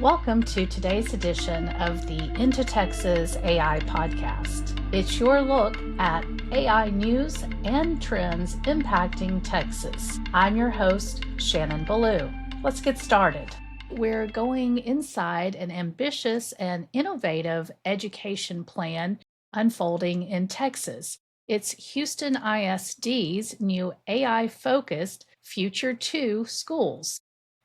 Welcome to today's edition of the IntoTexas AI podcast. It's your look at AI news and trends impacting Texas. I'm your host, Shannon Belew. Let's get started. We're going inside an ambitious and innovative education plan unfolding in Texas. It's Houston ISD's new AI-focused Future 2 schools.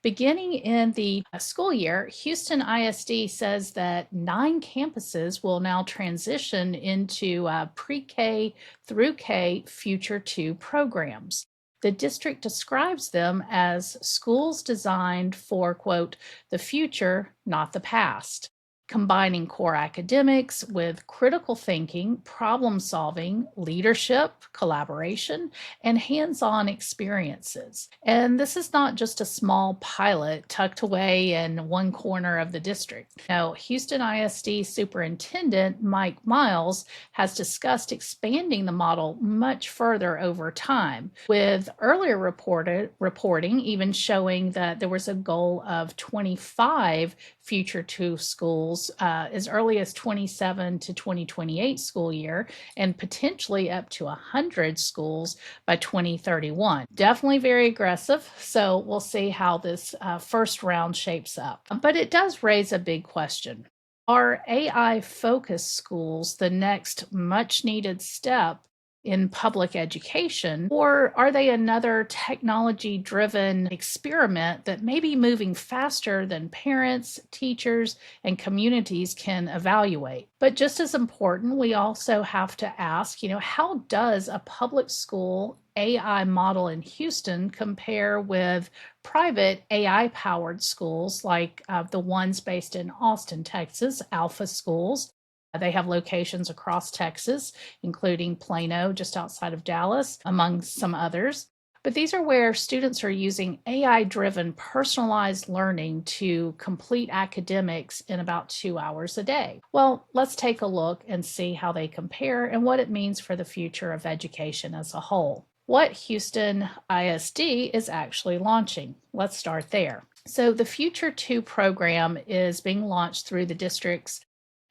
Beginning in the school year, Houston ISD says that 9 campuses will now transition into pre-K through K Future 2 programs. The district describes them as schools designed for, quote, the future, not the past, combining core academics with critical thinking, problem solving, leadership, collaboration, and hands-on experiences. And this is not just a small pilot tucked away in one corner of the district. Now, Houston ISD Superintendent Mike Miles has discussed expanding the model much further over time, with earlier reporting even showing that there was a goal of 25 Future 2 schools as early as 27 to 2028 school year, and potentially up to 100 schools by 2031. Definitely very aggressive, so we'll see how this first round shapes up. But it does raise a big question. Are AI-focused schools the next much-needed step in public education, or are they another technology-driven experiment that may be moving faster than parents, teachers, and communities can evaluate? But just as important, we also have to ask, how does a public school AI model in Houston compare with private AI-powered schools like the ones based in Austin, Texas, Alpha Schools? They have locations across Texas, including Plano, just outside of Dallas, among some others. But these are where students are using AI-driven personalized learning to complete academics in about 2 hours a day. Well, let's take a look and see how they compare and what it means for the future of education as a whole. What Houston ISD is actually launching. Let's start there. So the Future 2 program is being launched through the district's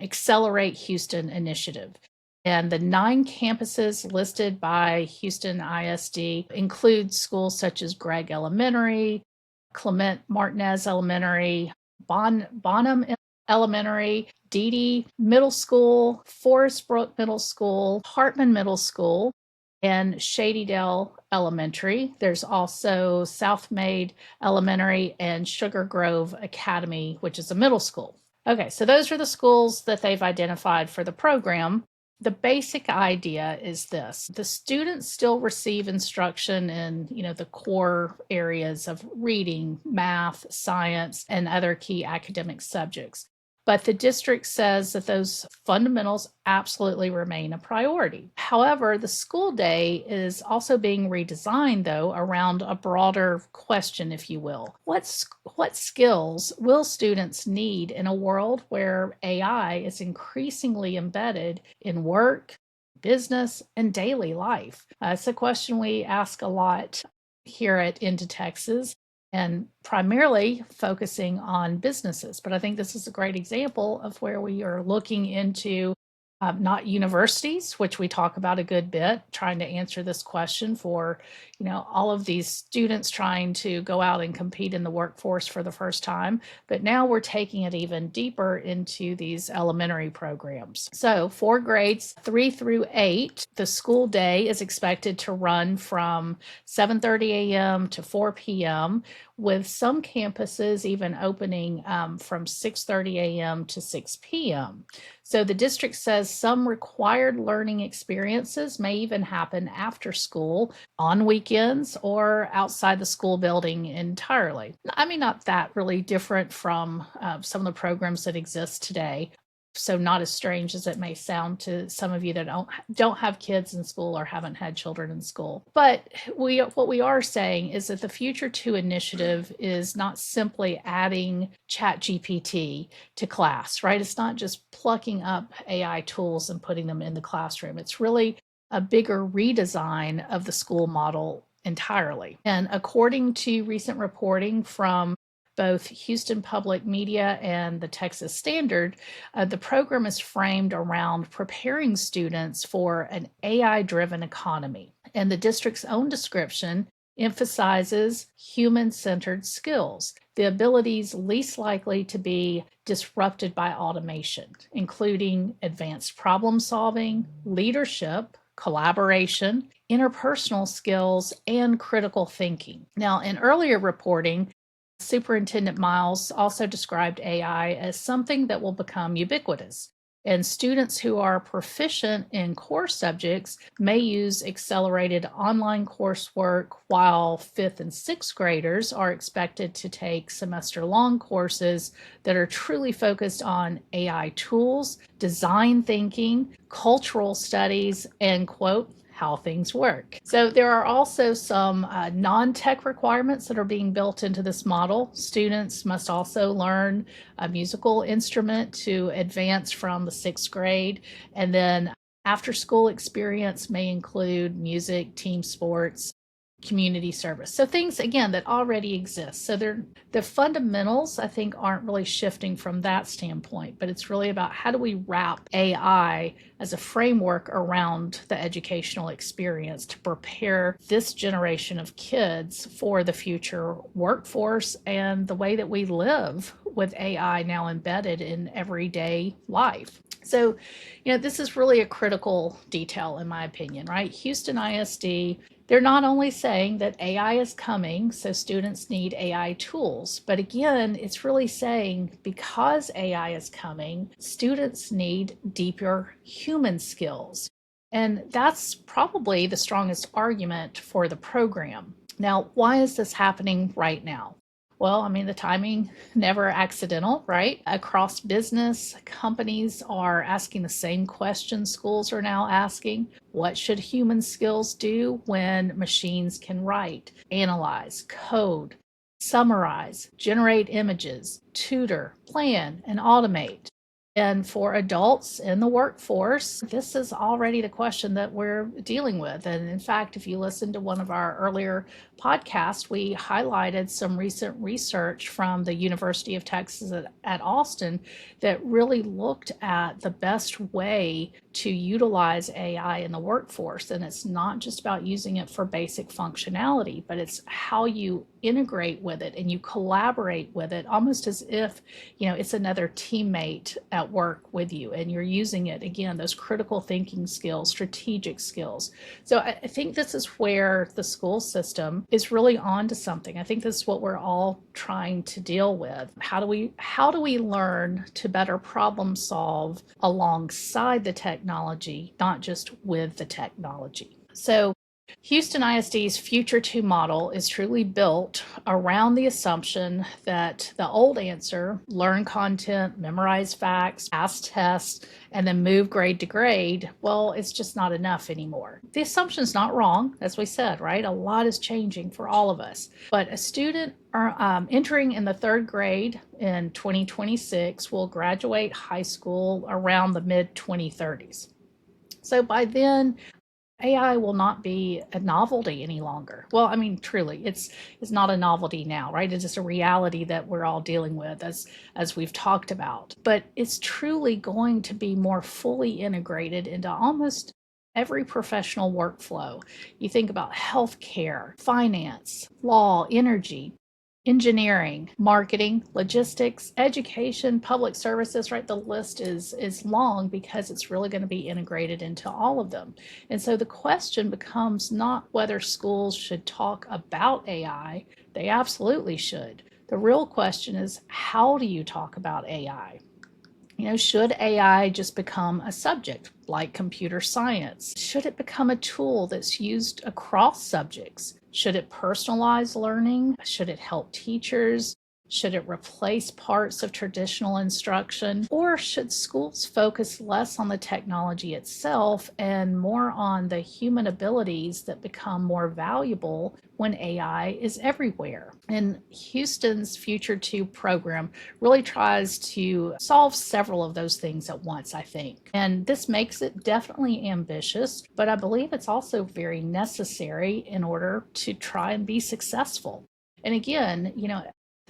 Accelerate Houston initiative. And the 9 campuses listed by Houston ISD include schools such as Gregg Elementary, Clement Martinez Elementary, Bonham Elementary, Deedy Middle School, Forest Brook Middle School, Hartman Middle School, and Shadydale Elementary. There's also South Maid Elementary and Sugar Grove Academy, which is a middle school. Okay, so those are the schools that they've identified for the program. The basic idea is this. The students still receive instruction in, the core areas of reading, math, science, and other key academic subjects. But the district says that those fundamentals absolutely remain a priority. However, the school day is also being redesigned, though, around a broader question, if you will. What skills will students need in a world where AI is increasingly embedded in work, business, and daily life? It's a question we ask a lot here at IntoTexas, and primarily focusing on businesses. But I think this is a great example of where we are looking into not universities, which we talk about a good bit, trying to answer this question for, all of these students trying to go out and compete in the workforce for the first time. But now we're taking it even deeper into these elementary programs. So for grades 3 through 8, the school day is expected to run from 7:30 a.m. to 4 p.m., with some campuses even opening from 6:30 a.m. to 6 p.m. So the district says some required learning experiences may even happen after school, on weekends, or outside the school building entirely. I mean, not that really different from some of the programs that exist today. So not as strange as it may sound to some of you that don't have kids in school or haven't had children in school. But what we are saying is that the Future 2 initiative is not simply adding ChatGPT to class, right? It's not just plucking up AI tools and putting them in the classroom. It's really a bigger redesign of the school model entirely. And according to recent reporting from both Houston Public Media and the Texas Standard, the program is framed around preparing students for an AI-driven economy. And the district's own description emphasizes human-centered skills, the abilities least likely to be disrupted by automation, including advanced problem solving, leadership, collaboration, interpersonal skills, and critical thinking. Now, in earlier reporting, Superintendent Miles also described AI as something that will become ubiquitous. And students who are proficient in core subjects may use accelerated online coursework, while fifth and sixth graders are expected to take semester-long courses that are truly focused on AI tools, design thinking, cultural studies, and, quote, how things work. So there are also some non-tech requirements that are being built into this model. Students must also learn a musical instrument to advance from the sixth grade. And then after school experience may include music, team sports, community service. So things, again, that already exist. So the fundamentals, I think, aren't really shifting from that standpoint, but it's really about how do we wrap AI as a framework around the educational experience to prepare this generation of kids for the future workforce and the way that we live with AI now embedded in everyday life. So, this is really a critical detail, in my opinion, right? Houston ISD, they're not only saying that AI is coming, so students need AI tools, but again, it's really saying because AI is coming, students need deeper human skills. And that's probably the strongest argument for the program. Now, why is this happening right now? Well, the timing never accidental, right? Across business, companies are asking the same question schools are now asking. What should human skills do when machines can write, analyze, code, summarize, generate images, tutor, plan, and automate? And for adults in the workforce, this is already the question that we're dealing with. And in fact, if you listen to one of our earlier podcasts, we highlighted some recent research from the University of Texas at Austin that really looked at the best way to utilize AI in the workforce. And it's not just about using it for basic functionality, but it's how you integrate with it and you collaborate with it almost as if, it's another teammate at work with you and you're using it, again, those critical thinking skills, strategic skills. So I think this is where the school system is really onto something. I think this is what we're all trying to deal with. How do we learn to better problem solve alongside the technology, not just with the technology? So Houston ISD's Future 2 model is truly built around the assumption that the old answer, learn content, memorize facts, pass tests, and then move grade to grade, well, it's just not enough anymore. The assumption's not wrong, as we said, right? A lot is changing for all of us. But a student entering in the third grade in 2026 will graduate high school around the mid-2030s. So by then, AI will not be a novelty any longer. Well, truly, it's not a novelty now, right? It's just a reality that we're all dealing with as we've talked about. But it's truly going to be more fully integrated into almost every professional workflow. You think about healthcare, finance, law, energy, engineering, marketing, logistics, education, public services, right? The list is long because it's really going to be integrated into all of them. And so the question becomes not whether schools should talk about AI. They absolutely should. The real question is, how do you talk about AI? Should AI just become a subject like computer science? Should it become a tool that's used across subjects? Should it personalize learning? Should it help teachers? Should it replace parts of traditional instruction? Or should schools focus less on the technology itself and more on the human abilities that become more valuable when AI is everywhere? And Houston's Future 2 program really tries to solve several of those things at once, I think. And this makes it definitely ambitious, but I believe it's also very necessary in order to try and be successful. And again,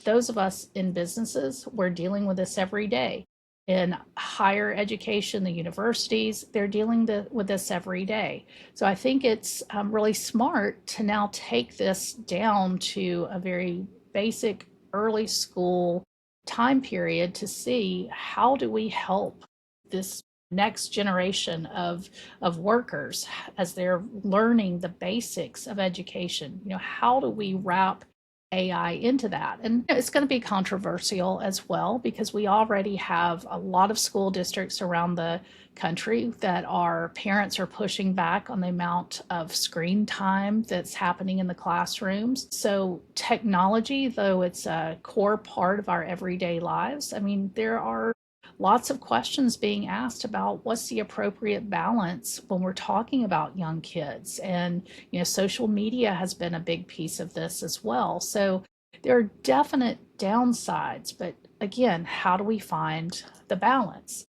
Those of us in businesses, we're dealing with this every day. In higher education, the universities, they're dealing with this every day. So I think it's really smart to now take this down to a very basic early school time period to see how do we help this next generation of workers as they're learning the basics of education. How do we wrap AI into that? And it's going to be controversial as well because we already have a lot of school districts around the country that our parents are pushing back on the amount of screen time that's happening in the classrooms. So technology, though it's a core part of our everyday lives, I mean, there are lots of questions being asked about what's the appropriate balance when we're talking about young kids. And, social media has been a big piece of this as well. So there are definite downsides, but again, how do we find the balance?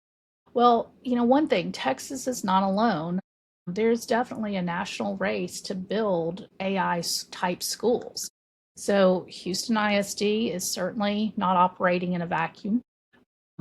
Well, one thing, Texas is not alone. There's definitely a national race to build AI type schools. So Houston ISD is certainly not operating in a vacuum.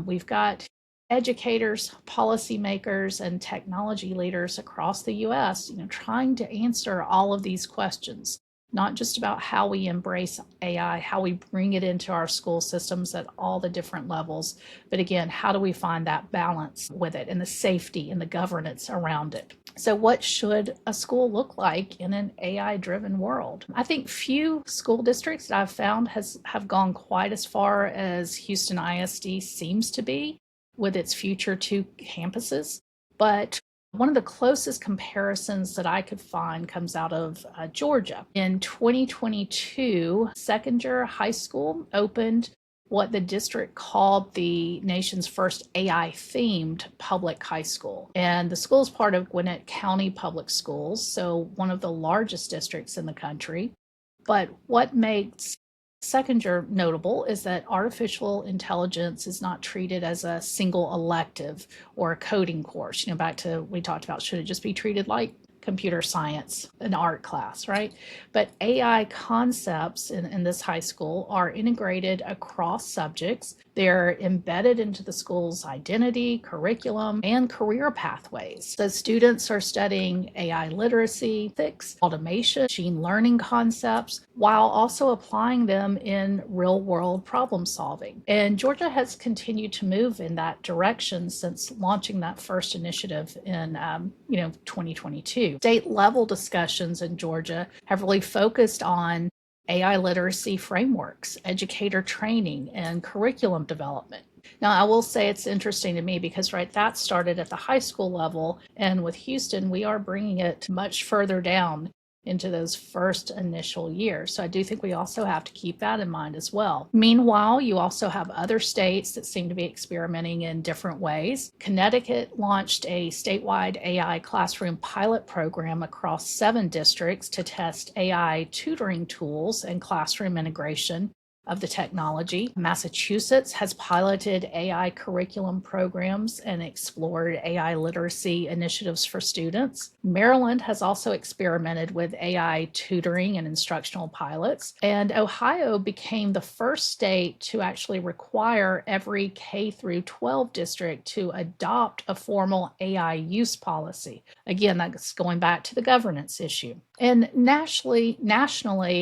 We've got educators, policymakers, and technology leaders across the US, trying to answer all of these questions, not just about how we embrace AI, how we bring it into our school systems at all the different levels, but again, how do we find that balance with it and the safety and the governance around it? So what should a school look like in an AI-driven world? I think few school districts that I've found have gone quite as far as Houston ISD seems to be with its future two campuses. But one of the closest comparisons that I could find comes out of Georgia. In 2022, Seckinger High School opened what the district called the nation's first AI-themed public high school. And the school is part of Gwinnett County Public Schools, so one of the largest districts in the country. But what makes Seckinger notable is that artificial intelligence is not treated as a single elective or a coding course. Back to we talked about, should it just be treated like computer science, an art class, right? But AI concepts in this high school are integrated across subjects. They're embedded into the school's identity, curriculum, and career pathways. So students are studying AI literacy, ethics, automation, machine learning concepts, while also applying them in real-world problem solving. And Georgia has continued to move in that direction since launching that first initiative in 2022. State-level discussions in Georgia have really focused on AI literacy frameworks, educator training, and curriculum development. Now, I will say it's interesting to me because, that started at the high school level, and with Houston, we are bringing it much further down into those first initial years. So I do think we also have to keep that in mind as well. Meanwhile, you also have other states that seem to be experimenting in different ways. Connecticut launched a statewide AI classroom pilot program across 7 districts to test AI tutoring tools and classroom integration of the technology. Massachusetts has piloted AI curriculum programs and explored AI literacy initiatives for students. Maryland has also experimented with AI tutoring and instructional pilots. And Ohio became the first state to actually require every K through 12 district to adopt a formal AI use policy. Again, that's going back to the governance issue. And nationally,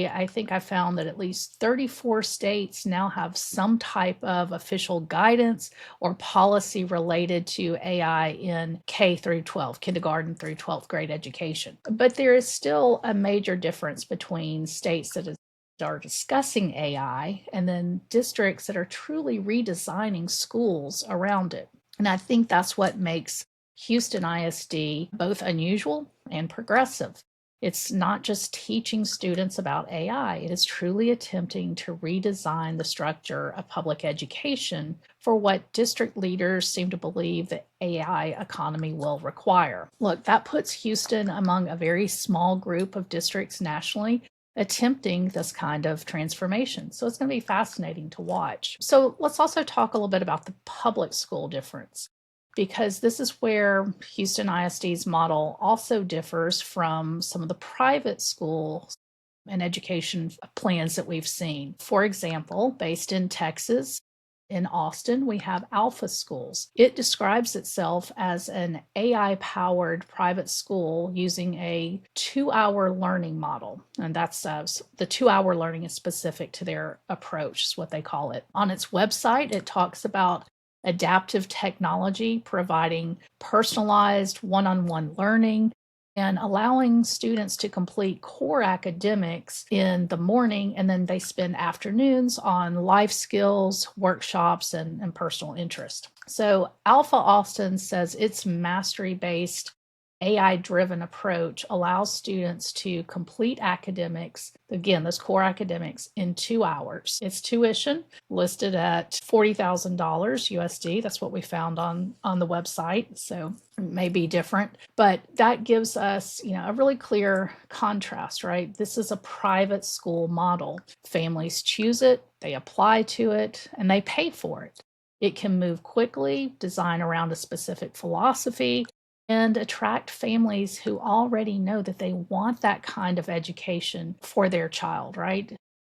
I think I found that at least 34 states now have some type of official guidance or policy related to AI in K through 12, kindergarten through 12th grade education. But there is still a major difference between states that are discussing AI and then districts that are truly redesigning schools around it. And I think that's what makes Houston ISD both unusual and progressive. It's not just teaching students about AI, it is truly attempting to redesign the structure of public education for what district leaders seem to believe the AI economy will require. Look, that puts Houston among a very small group of districts nationally attempting this kind of transformation. So it's going to be fascinating to watch. So let's also talk a little bit about the public school difference, because this is where Houston ISD's model also differs from some of the private schools and education plans that we've seen. For example, based in Texas, in Austin, we have Alpha Schools. It describes itself as an AI-powered private school using a 2-hour learning model. And that's the 2-hour learning is specific to their approach, is what they call it. On its website, it talks about adaptive technology, providing personalized one-on-one learning, and allowing students to complete core academics in the morning, and then they spend afternoons on life skills, workshops, and personal interest. So Alpha Austin says its mastery-based AI-driven approach allows students to complete academics, again, those core academics, in 2 hours. Its tuition listed at $40,000 USD. That's what we found on the website. So it may be different, but that gives us, a really clear contrast, right? This is a private school model. Families choose it, they apply to it, and they pay for it. It can move quickly, design around a specific philosophy, and attract families who already know that they want that kind of education for their child, right?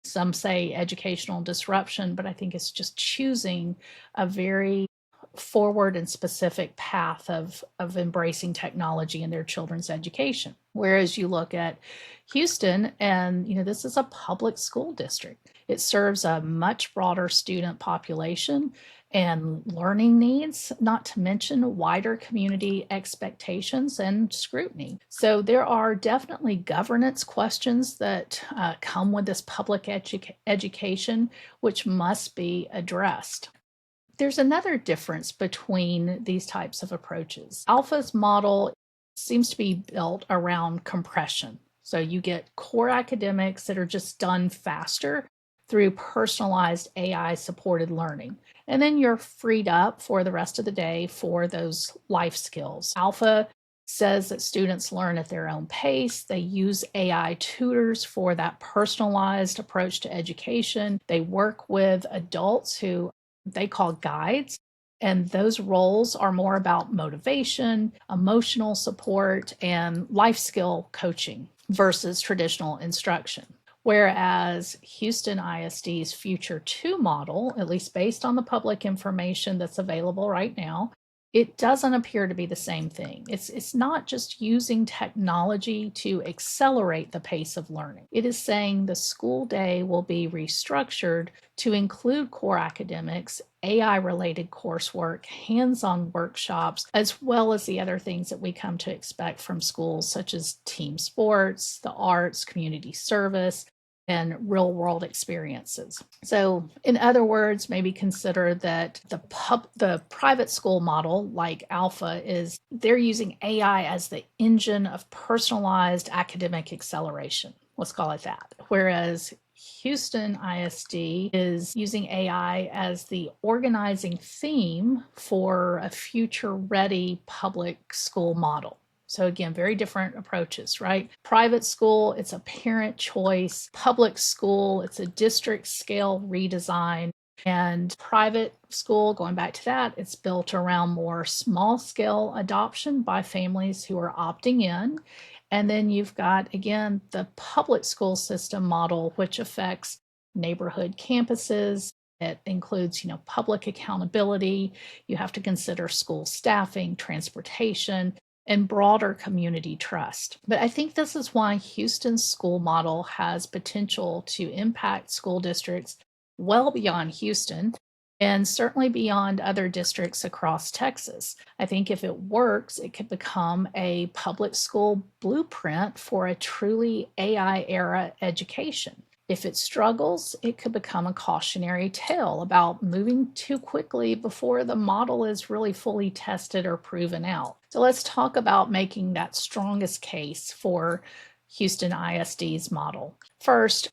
Some say educational disruption, but I think it's just choosing a very forward and specific path of embracing technology in their children's education. Whereas you look at Houston, and this is a public school district. It serves a much broader student population and learning needs, not to mention wider community expectations and scrutiny. So there are definitely governance questions that come with this public education, which must be addressed. There's another difference between these types of approaches. Alpha's model seems to be built around compression. So you get core academics that are just done faster through personalized AI-supported learning. And then you're freed up for the rest of the day for those life skills. Alpha says that students learn at their own pace. They use AI tutors for that personalized approach to education. They work with adults who they call guides, and those roles are more about motivation, emotional support, and life skill coaching versus traditional instruction. Whereas Houston ISD's Future 2 model, at least based on the public information that's available right now, it doesn't appear to be the same thing. It's not just using technology to accelerate the pace of learning. It is saying the school day will be restructured to include core academics, AI-related coursework, hands-on workshops, as well as the other things that we come to expect from schools, such as team sports, the arts, community service, and real-world experiences. So in other words, maybe consider that the private school model, like Alpha, is they're using AI as the engine of personalized academic acceleration. Let's call it that. Whereas Houston ISD is using AI as the organizing theme for a future-ready public school model. So again, very different approaches, right? Private school, it's a parent choice. Public school, it's a district scale redesign. And private school, going back to that, it's built around more small scale adoption by families who are opting in. And then you've got, again, the public school system model, which affects neighborhood campuses. It includes, public accountability. You have to consider school staffing, transportation, and broader community trust. But I think this is why Houston's school model has potential to impact school districts well beyond Houston and certainly beyond other districts across Texas. I think if it works, it could become a public school blueprint for a truly AI era education. If it struggles, it could become a cautionary tale about moving too quickly before the model is really fully tested or proven out. So let's talk about making that strongest case for Houston ISD's model. First,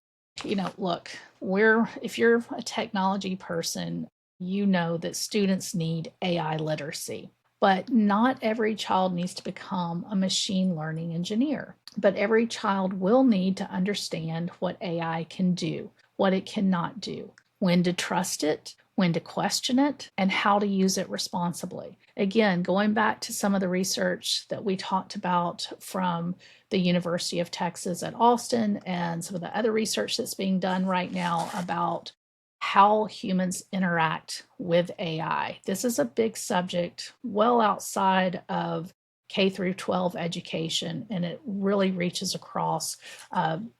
look, if you're a technology person, you know that students need AI literacy. But not every child needs to become a machine learning engineer. But every child will need to understand what AI can do, what it cannot do, when to trust it, when to question it, and how to use it responsibly. Again, going back to some of the research that we talked about from the University of Texas at Austin and some of the other research that's being done right now about how humans interact with AI. This is a big subject well outside of K through 12 education, and it really reaches across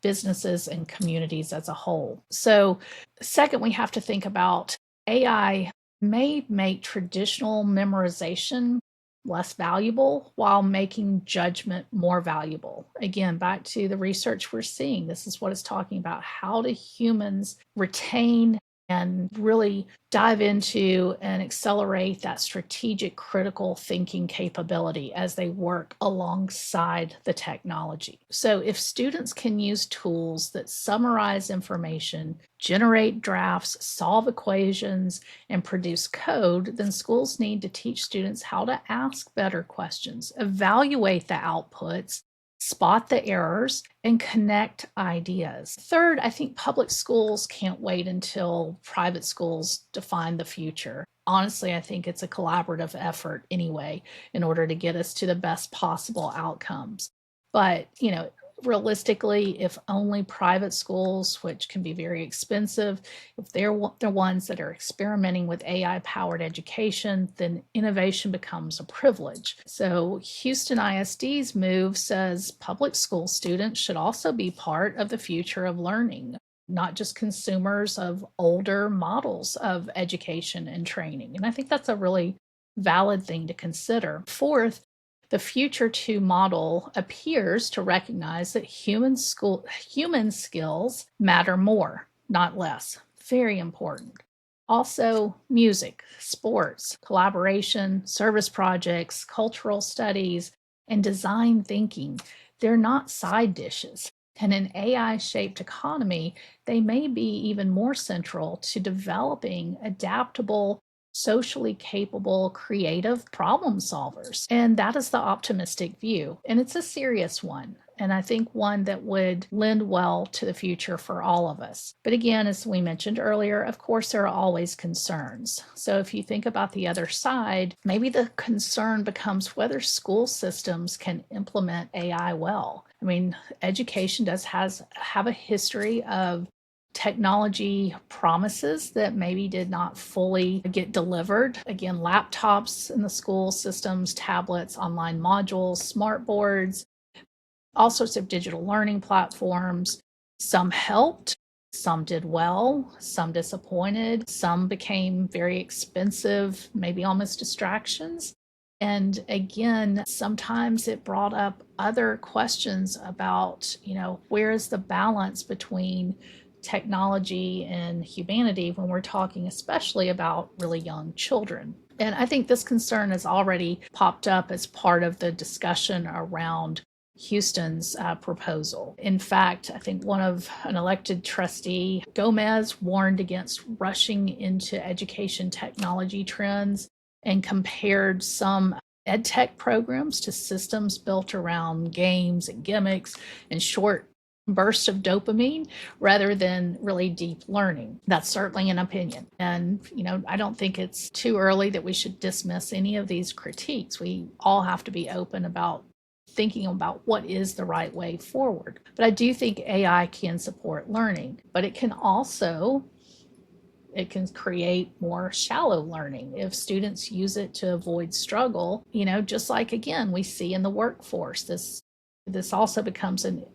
businesses and communities as a whole. So, second, we have to think about AI may make traditional memorization less valuable while making judgment more valuable. Again, back to the research we're seeing, this is what it's talking about. How do humans retain and really dive into and accelerate that strategic critical thinking capability as they work alongside the technology? So if students can use tools that summarize information, generate drafts, solve equations, and produce code, then schools need to teach students how to ask better questions, evaluate the outputs, spot the errors, and connect ideas. Third, I think public schools can't wait until private schools define the future. Honestly, I think it's a collaborative effort anyway in order to get us to the best possible outcomes. But, realistically, if only private schools, which can be very expensive, if they're the ones that are experimenting with AI-powered education, then innovation becomes a privilege. So Houston ISD's move says public school students should also be part of the future of learning, not just consumers of older models of education and training. And I think that's a really valid thing to consider. Fourth, the Future 2 model appears to recognize that human skills matter more, not less. Very important. Also, music, sports, collaboration, service projects, cultural studies, and design thinking, they're not side dishes. In an AI-shaped economy, they may be even more central to developing adaptable, socially capable, creative problem solvers. And that is the optimistic view. And it's a serious one. And I think one that would lend well to the future for all of us. But again, as we mentioned earlier, of course, there are always concerns. So if you think about the other side, maybe the concern becomes whether school systems can implement AI well. I mean, education does have a history of technology promises that maybe did not fully get delivered. Again, laptops in the school systems, tablets, online modules, smart boards, all sorts of digital learning platforms. Some helped, some did well, some disappointed, some became very expensive, maybe almost distractions. And again, sometimes it brought up other questions about, where is the balance between technology and humanity when we're talking especially about really young children. And I think this concern has already popped up as part of the discussion around Houston's proposal. In fact, I think an elected trustee, Gomez, warned against rushing into education technology trends and compared some ed tech programs to systems built around games and gimmicks and short bursts of dopamine rather than really deep learning. That's certainly an opinion. And, I don't think it's too early that we should dismiss any of these critiques. We all have to be open about thinking about what is the right way forward. But I do think AI can support learning, but it can create more shallow learning if students use it to avoid struggle, just like, again, we see in the workforce. This also becomes an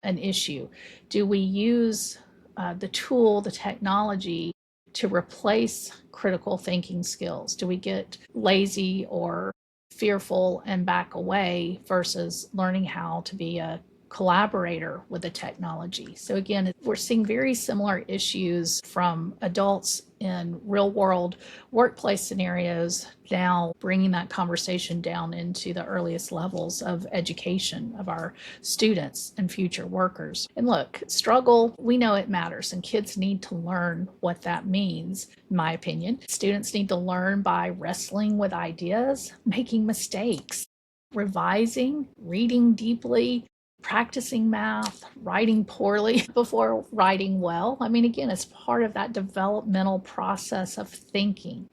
issue. Do we use the technology to replace critical thinking skills? Do we get lazy or fearful and back away versus learning how to be a collaborator with the technology? So again, we're seeing very similar issues from adults in real world workplace scenarios, now bringing that conversation down into the earliest levels of education of our students and future workers. And look, struggle, we know it matters, and kids need to learn what that means, in my opinion. Students need to learn by wrestling with ideas, making mistakes, revising, reading deeply, practicing math, writing poorly before writing well. I mean, again, it's part of that developmental process of thinking.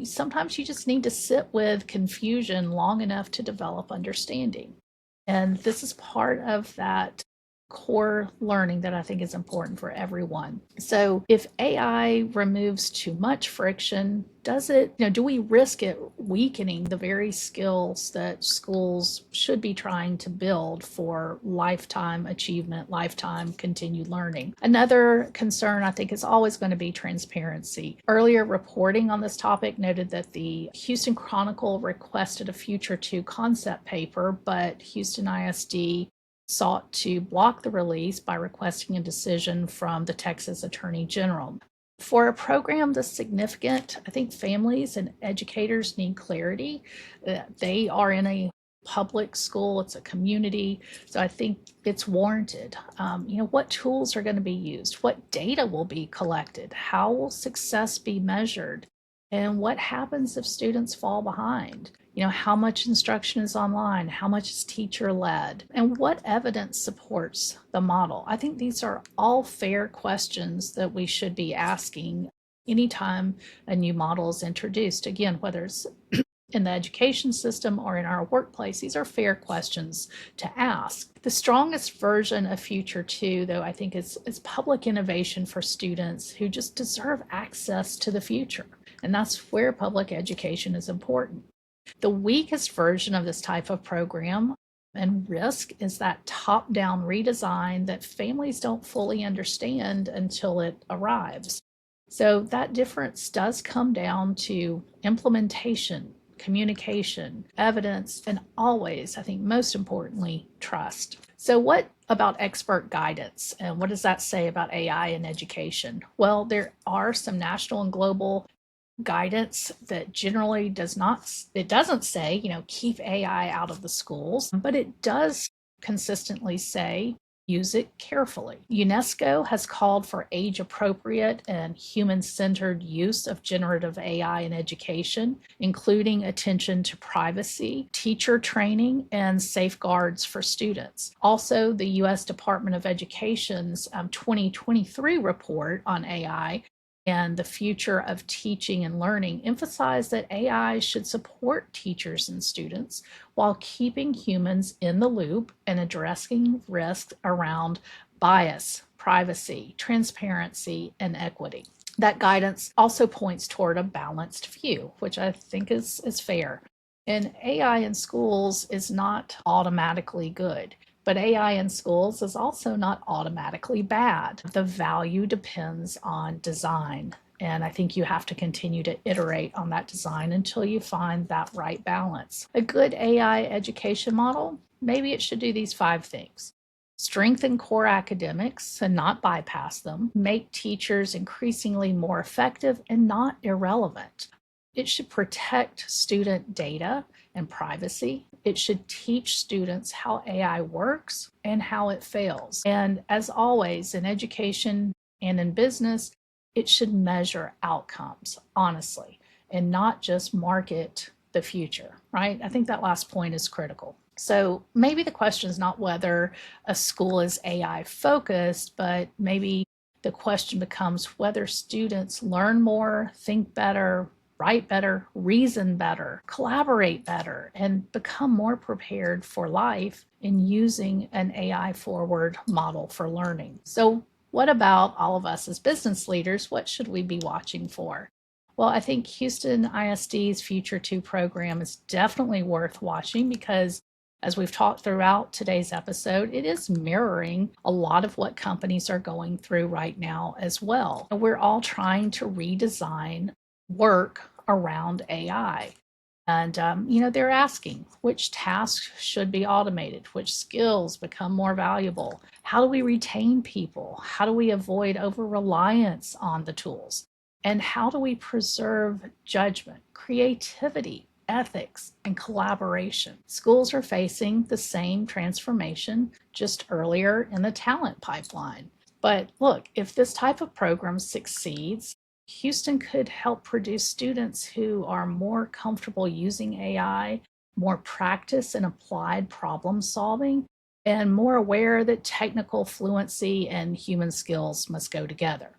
Sometimes you just need to sit with confusion long enough to develop understanding. And this is part of that core learning that I think is important for everyone. So if AI removes too much friction, do we risk it weakening the very skills that schools should be trying to build for lifetime achievement, lifetime continued learning? Another concern I think is always going to be transparency. Earlier reporting on this topic noted that the Houston Chronicle requested a Future 2 concept paper, but Houston ISD sought to block the release by requesting a decision from the Texas Attorney General. For a program this significant, I think families and educators need clarity. They are in a public school, it's a community, so I think it's warranted. What tools are going to be used? What data will be collected? How will success be measured? And what happens if students fall behind? How much instruction is online? How much is teacher led? And what evidence supports the model? I think these are all fair questions that we should be asking anytime a new model is introduced. Again, whether it's in the education system or in our workplace, these are fair questions to ask. The strongest version of Future 2, though, I think is public innovation for students who just deserve access to the future. And that's where public education is important. The weakest version of this type of program and risk is that top-down redesign that families don't fully understand until it arrives. So that difference does come down to implementation, communication, evidence, and always, I think most importantly, trust. So what about expert guidance? And what does that say about AI in education? Well, there are some national and global guidance that generally doesn't say, keep AI out of the schools, but it does consistently say, use it carefully. UNESCO has called for age-appropriate and human-centered use of generative AI in education, including attention to privacy, teacher training, and safeguards for students. Also, the U.S. Department of Education's 2023 report on AI and the future of teaching and learning emphasize that AI should support teachers and students while keeping humans in the loop and addressing risks around bias, privacy, transparency, and equity. That guidance also points toward a balanced view, which I think is fair. And AI in schools is not automatically good. But AI in schools is also not automatically bad. The value depends on design. And I think you have to continue to iterate on that design until you find that right balance. A good AI education model, maybe it should do these 5 things. Strengthen core academics and not bypass them. Make teachers increasingly more effective and not irrelevant. It should protect student data and privacy. It should teach students how AI works and how it fails. And as always, in education and in business, it should measure outcomes, honestly, and not just market the future, right? I think that last point is critical. So maybe the question is not whether a school is AI focused, but maybe the question becomes whether students learn more, think better, write better, reason better, collaborate better, and become more prepared for life in using an AI-forward model for learning. So what about all of us as business leaders? What should we be watching for? Well, I think Houston ISD's Future 2 program is definitely worth watching because, as we've talked throughout today's episode, it is mirroring a lot of what companies are going through right now as well. We're all trying to redesign work around AI. And, they're asking which tasks should be automated, which skills become more valuable. How do we retain people? How do we avoid over-reliance on the tools? And how do we preserve judgment, creativity, ethics, and collaboration? Schools are facing the same transformation just earlier in the talent pipeline. But look, if this type of program succeeds, Houston could help produce students who are more comfortable using AI, more practice in applied problem solving, and more aware that technical fluency and human skills must go together.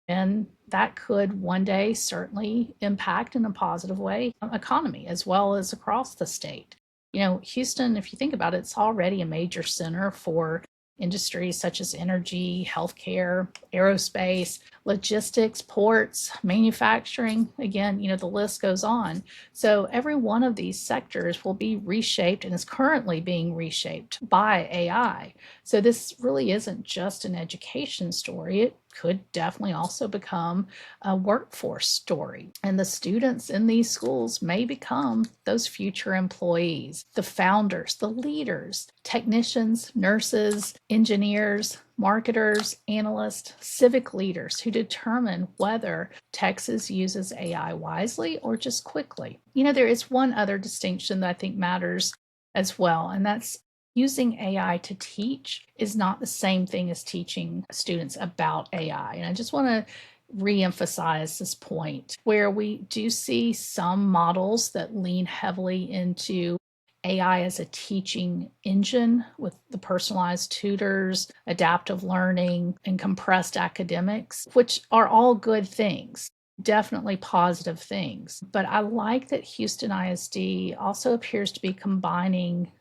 And that could one day certainly impact in a positive way economy as well as across the state. Houston, if you think about it, it's already a major center for industries such as energy, healthcare, aerospace, logistics, ports, manufacturing. Again, the list goes on. So every one of these sectors will be reshaped and is currently being reshaped by AI. So this really isn't just an education story. It could definitely also become a workforce story. And the students in these schools may become those future employees, the founders, the leaders, technicians, nurses, engineers, marketers, analysts, civic leaders who determine whether Texas uses AI wisely or just quickly. There is one other distinction that I think matters as well, and that's using AI to teach is not the same thing as teaching students about AI. And I just want to reemphasize this point where we do see some models that lean heavily into AI as a teaching engine with the personalized tutors, adaptive learning, and compressed academics, which are all good things. Definitely positive things. But I like that Houston ISD also appears to be combining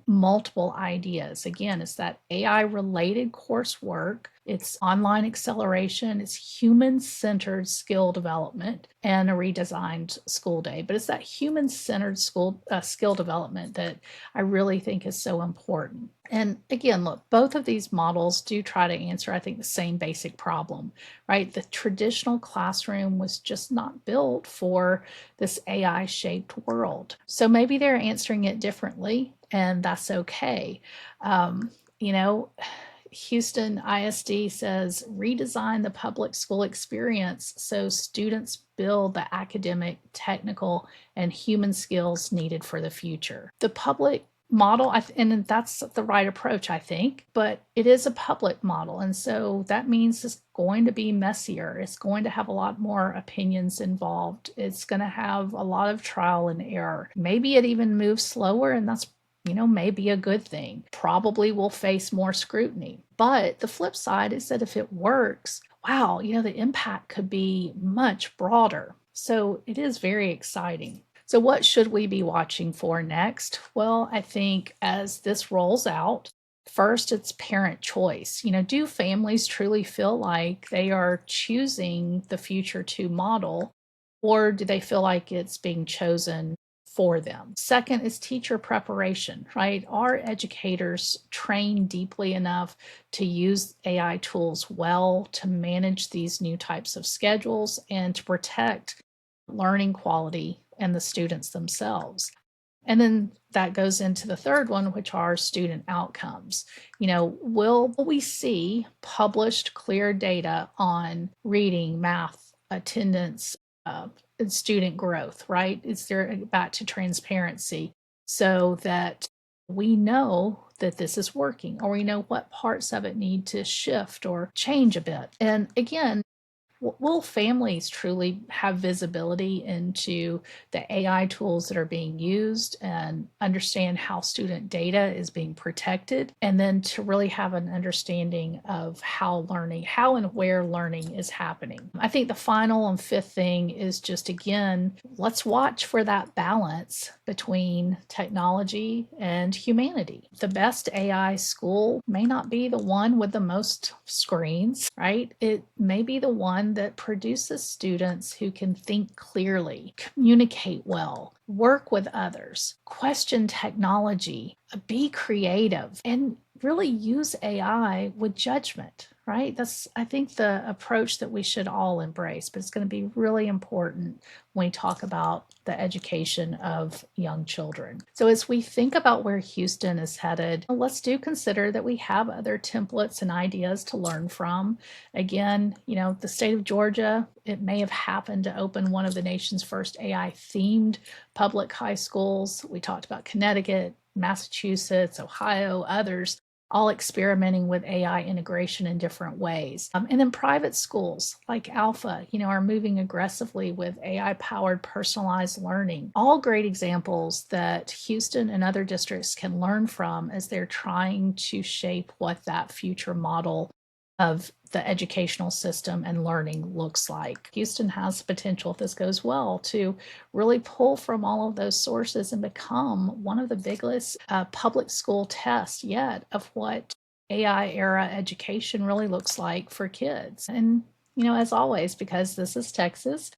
multiple ideas. Again, it's that AI related coursework, it's online acceleration, it's human centered skill development, and a redesigned school day. But it's that human centered skill development that I really think is so important. And again, look, both of these models do try to answer, I think, the same basic problem, right? The traditional classroom was just not built for this AI shaped world. So maybe they're answering it differently, and that's okay. Houston ISD says redesign the public school experience so students build the academic, technical, and human skills needed for the future. The public model, and that's the right approach, I think, but it is a public model. And so that means it's going to be messier. It's going to have a lot more opinions involved. It's going to have a lot of trial and error. Maybe it even moves slower, and that's may be a good thing. Probably will face more scrutiny. But the flip side is that if it works, wow, the impact could be much broader. So it is very exciting. So what should we be watching for next? Well, I think as this rolls out, first, it's parent choice. Do families truly feel like they are choosing the future to model, or do they feel like it's being chosen for them? Second is teacher preparation, right? Are educators trained deeply enough to use AI tools well to manage these new types of schedules and to protect learning quality and the students themselves? And then that goes into the third one, which are student outcomes. Will we see published clear data on reading, math, attendance, student growth, right? Is there back to transparency so that we know that this is working, or we know what parts of it need to shift or change a bit? And again, will families truly have visibility into the AI tools that are being used and understand how student data is being protected? And then to really have an understanding of how and where learning is happening. I think the final and fifth thing is just, again, let's watch for that balance between technology and humanity. The best AI school may not be the one with the most screens, right? It may be the one that produces students who can think clearly, communicate well, work with others, question technology, be creative, and really use AI with judgment, right? That's, I think, the approach that we should all embrace, but it's going to be really important when we talk about the education of young children. So as we think about where Houston is headed, let's consider that we have other templates and ideas to learn from. Again, the state of Georgia, it may have happened to open one of the nation's first AI-themed public high schools. We talked about Connecticut, Massachusetts, Ohio, others. all experimenting with AI integration in different ways. And then private schools like Alpha, are moving aggressively with AI-powered personalized learning. All great examples that Houston and other districts can learn from as they're trying to shape what that future model of the educational system and learning looks like. Houston has the potential, if this goes well, to really pull from all of those sources and become one of the biggest public school tests yet of what AI era education really looks like for kids. And, as always, because this is Texas,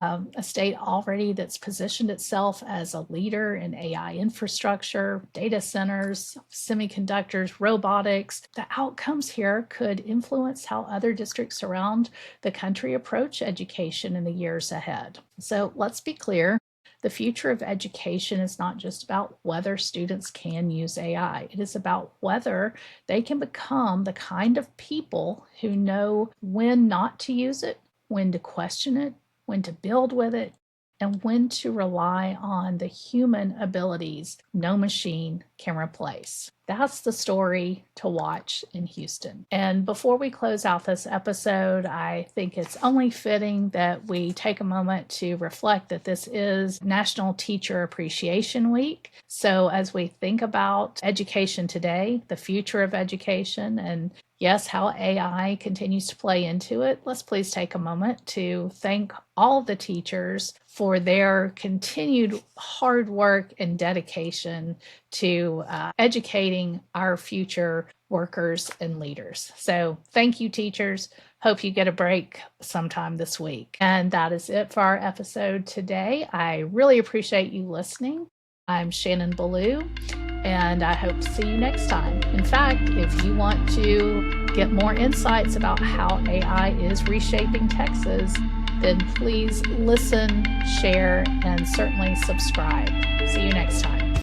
a state already that's positioned itself as a leader in AI infrastructure, data centers, semiconductors, robotics. The outcomes here could influence how other districts around the country approach education in the years ahead. So let's be clear. The future of education is not just about whether students can use AI. It is about whether they can become the kind of people who know when not to use it, when to question it, when to build with it, and when to rely on the human abilities no machine can replace. That's the story to watch in Houston. And before we close out this episode, I think it's only fitting that we take a moment to reflect that this is National Teacher Appreciation Week. So as we think about education today, the future of education, and yes, how AI continues to play into it, let's please take a moment to thank all the teachers for their continued hard work and dedication to educating our future workers and leaders. So thank you, teachers. Hope you get a break sometime this week. And that is it for our episode today. I really appreciate you listening. I'm Shannon Belew, and I hope to see you next time. In fact, if you want to get more insights about how AI is reshaping Texas, then please listen, share, and certainly subscribe. See you next time.